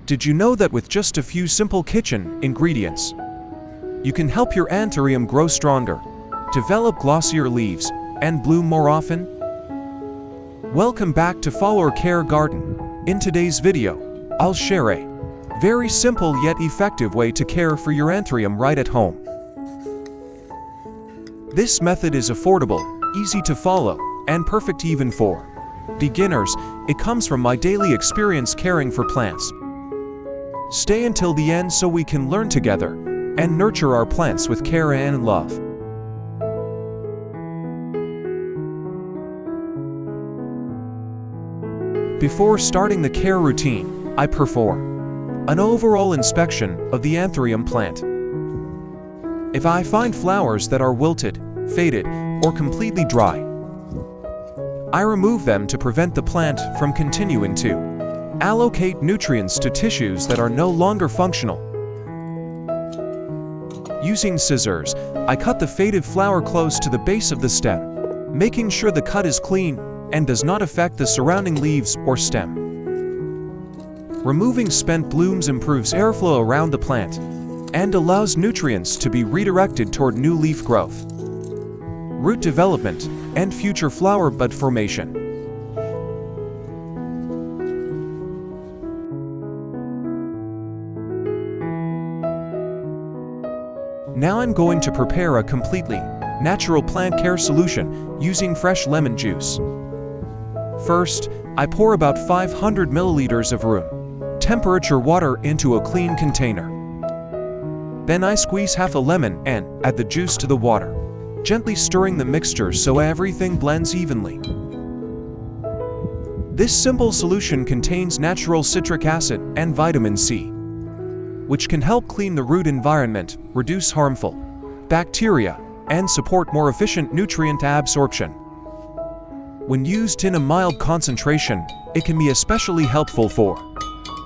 Did you know that with just a few simple kitchen ingredients, you can help your Anthurium grow stronger, develop glossier leaves, and bloom more often? Welcome back to Foliar Care Garden. In today's video, I'll share a very simple yet effective way to care for your Anthurium right at home. This method is affordable, easy to follow, and perfect even for beginners. It comes from my daily experience caring for plants. Stay until the end so we can learn together and nurture our plants with care and love. Before starting the care routine, I perform an overall inspection of the Anthurium plant. If I find flowers that are wilted, faded, or completely dry, I remove them to prevent the plant from continuing to allocate nutrients to tissues that are no longer functional. Using scissors, I cut the faded flower close to the base of the stem, making sure the cut is clean and does not affect the surrounding leaves or stem. Removing spent blooms improves airflow around the plant and allows nutrients to be redirected toward new leaf growth, root development, and future flower bud formation. Now I'm going to prepare a completely natural plant care solution using fresh lemon juice. First, I pour about 500 milliliters of room temperature water into a clean container. Then I squeeze half a lemon and add the juice to the water, gently stirring the mixture so everything blends evenly. This simple solution contains natural citric acid and vitamin C, which can help clean the root environment, reduce harmful bacteria, and support more efficient nutrient absorption. When used in a mild concentration, it can be especially helpful for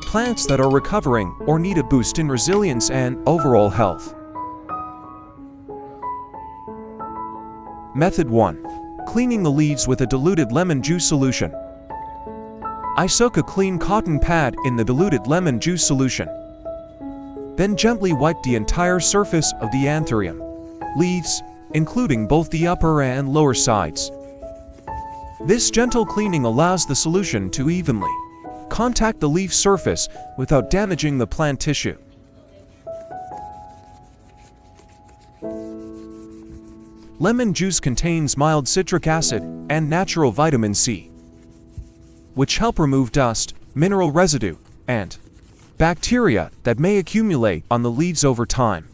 plants that are recovering or need a boost in resilience and overall health. Method 1. Cleaning the leaves with a diluted lemon juice solution. I soak a clean cotton pad in the diluted lemon juice solution. Then gently wipe the entire surface of the Anthurium leaves, including both the upper and lower sides. This gentle cleaning allows the solution to evenly contact the leaf surface without damaging the plant tissue. Lemon juice contains mild citric acid and natural vitamin C, which help remove dust, mineral residue, and bacteria that may accumulate on the leaves over time.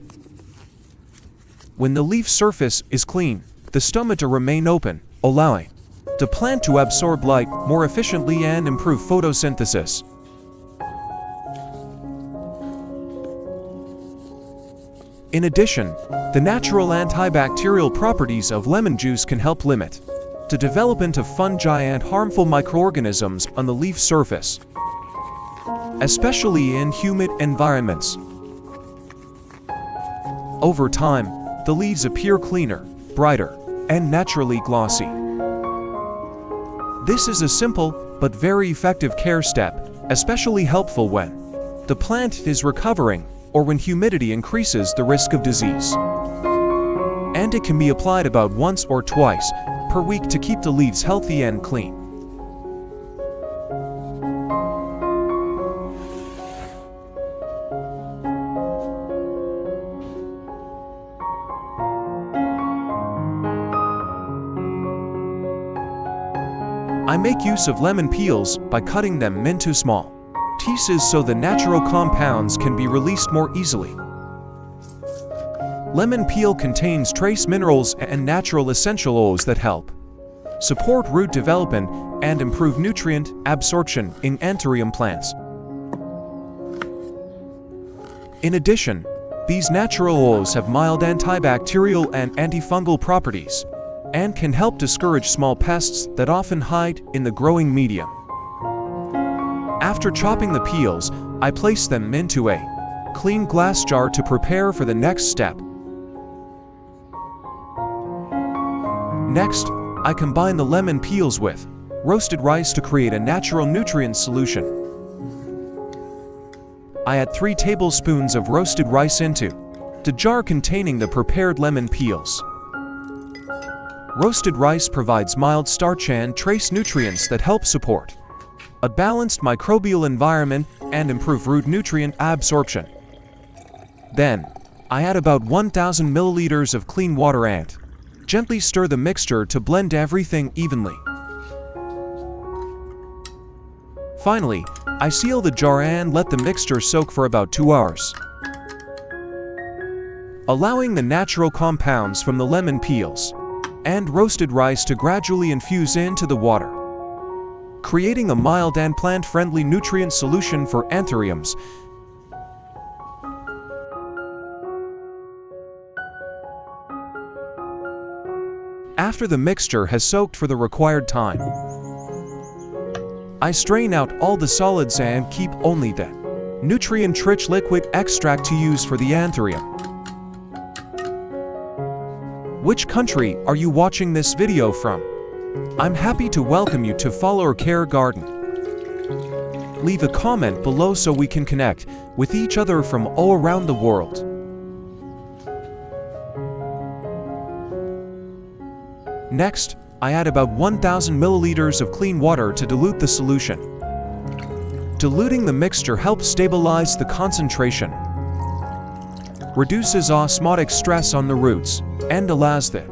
When the leaf surface is clean, the stomata remain open, allowing the plant to absorb light more efficiently and improve photosynthesis. In addition, the natural antibacterial properties of lemon juice can help limit the development of fungi and harmful microorganisms on the leaf surface, especially in humid environments. Over time, the leaves appear cleaner, brighter, and naturally glossy. This is a simple but very effective care step, especially helpful when the plant is recovering or when humidity increases the risk of disease. And it can be applied about once or twice per week to keep the leaves healthy and clean. I make use of lemon peels by cutting them into small pieces so the natural compounds can be released more easily. Lemon peel contains trace minerals and natural essential oils that help support root development and improve nutrient absorption in Anthurium plants. In addition, these natural oils have mild antibacterial and antifungal properties and can help discourage small pests that often hide in the growing medium. After chopping the peels, I place them into a clean glass jar to prepare for the next step. Next, I combine the lemon peels with roasted rice to create a natural nutrient solution. I add 3 tablespoons of roasted rice into the jar containing the prepared lemon peels. Roasted rice provides mild starch and trace nutrients that help support a balanced microbial environment and improve root nutrient absorption. Then, I add about 1,000 milliliters of clean water and gently stir the mixture to blend everything evenly. Finally, I seal the jar and let the mixture soak for about 2 hours, allowing the natural compounds from the lemon peels and roasted rice to gradually infuse into the water, creating a mild and plant-friendly nutrient solution for Anthuriums. After the mixture has soaked for the required time, I strain out all the solids and keep only the nutrient-rich liquid extract to use for the Anthurium. Which country are you watching this video from? I'm happy to welcome you to Foliar Care Garden. Leave a comment below so we can connect with each other from all around the world. Next, I add about 1,000 milliliters of clean water to dilute the solution. Diluting the mixture helps stabilize the concentration, reduces osmotic stress on the roots, and allows the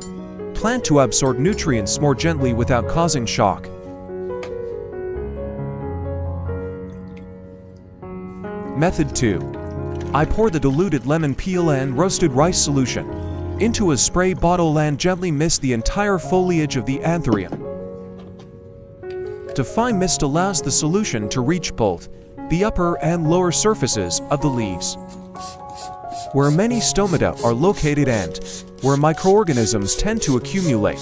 plant to absorb nutrients more gently without causing shock. Method 2. I pour the diluted lemon peel and roasted rice solution into a spray bottle and gently mist the entire foliage of the Anthurium. The fine mist allows the solution to reach both the upper and lower surfaces of the leaves, where many stomata are located and where microorganisms tend to accumulate.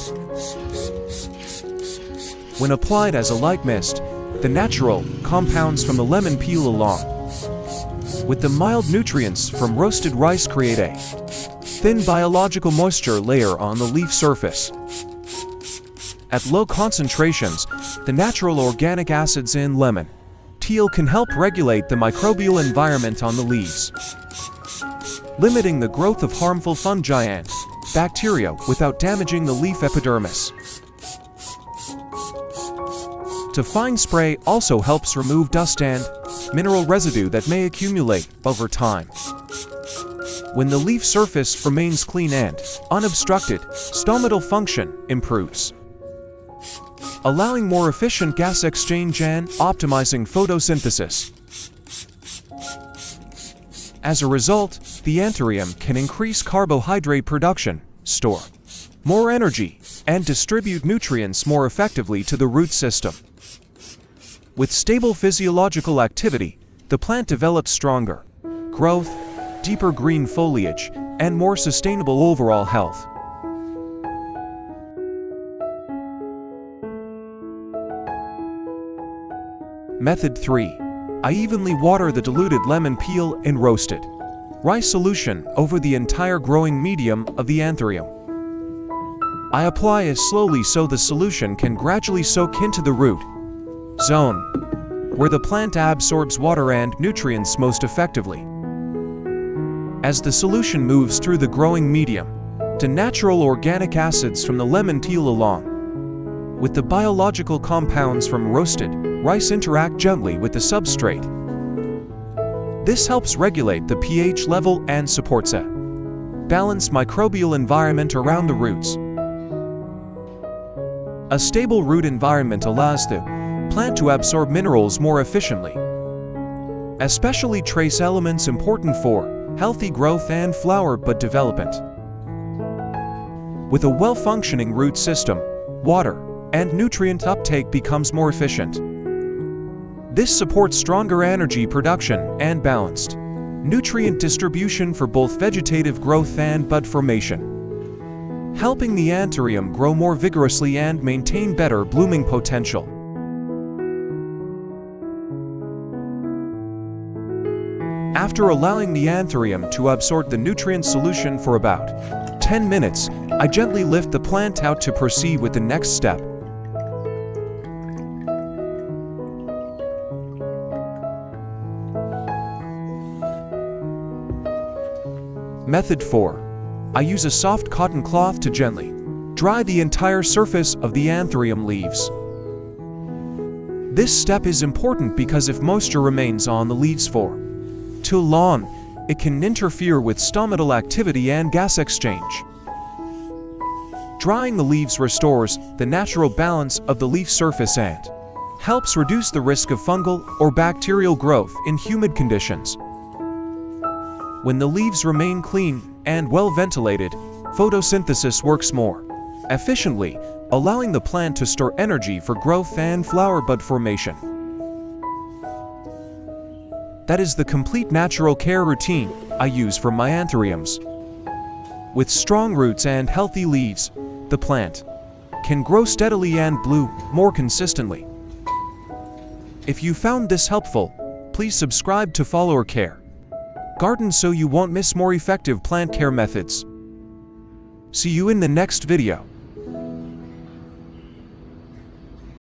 When applied as a light mist, the natural compounds from the lemon peel along with the mild nutrients from roasted rice create a thin biological moisture layer on the leaf surface. At low concentrations, the natural organic acids in lemon peel can help regulate the microbial environment on the leaves, limiting the growth of harmful fungi and bacteria without damaging the leaf epidermis. The fine spray also helps remove dust and mineral residue that may accumulate over time. When the leaf surface remains clean and unobstructed, stomatal function improves, allowing more efficient gas exchange and optimizing photosynthesis. As a result, the Anthurium can increase carbohydrate production, store more energy, and distribute nutrients more effectively to the root system. With stable physiological activity, the plant develops stronger growth, deeper green foliage, and more sustainable overall health. Method 3. I evenly water the diluted lemon peel and roasted rice solution over the entire growing medium of the Anthurium. I apply it slowly so the solution can gradually soak into the root zone, where the plant absorbs water and nutrients most effectively. As the solution moves through the growing medium, the natural organic acids from the lemon peel along with the biological compounds from roasted rice interact gently with the substrate. This helps regulate the pH level and supports a balanced microbial environment around the roots. A stable root environment allows the plant to absorb minerals more efficiently, especially trace elements important for healthy growth and flower bud development. With a well-functioning root system, water and nutrient uptake becomes more efficient. This supports stronger energy production and balanced nutrient distribution for both vegetative growth and bud formation, helping the Anthurium grow more vigorously and maintain better blooming potential. After allowing the Anthurium to absorb the nutrient solution for about 10 minutes, I gently lift the plant out to proceed with the next step. Method 4. I use a soft cotton cloth to gently dry the entire surface of the Anthurium leaves. This step is important because if moisture remains on the leaves for too long, it can interfere with stomatal activity and gas exchange. Drying the leaves restores the natural balance of the leaf surface and helps reduce the risk of fungal or bacterial growth in humid conditions. When the leaves remain clean and well ventilated, photosynthesis works more efficiently, allowing the plant to store energy for growth and flower bud formation. That is the complete natural care routine I use for my Anthuriums. With strong roots and healthy leaves, the plant can grow steadily and bloom more consistently. If you found this helpful, please subscribe to Foliar Care Garden so you won't miss more effective plant care methods. See you in the next video.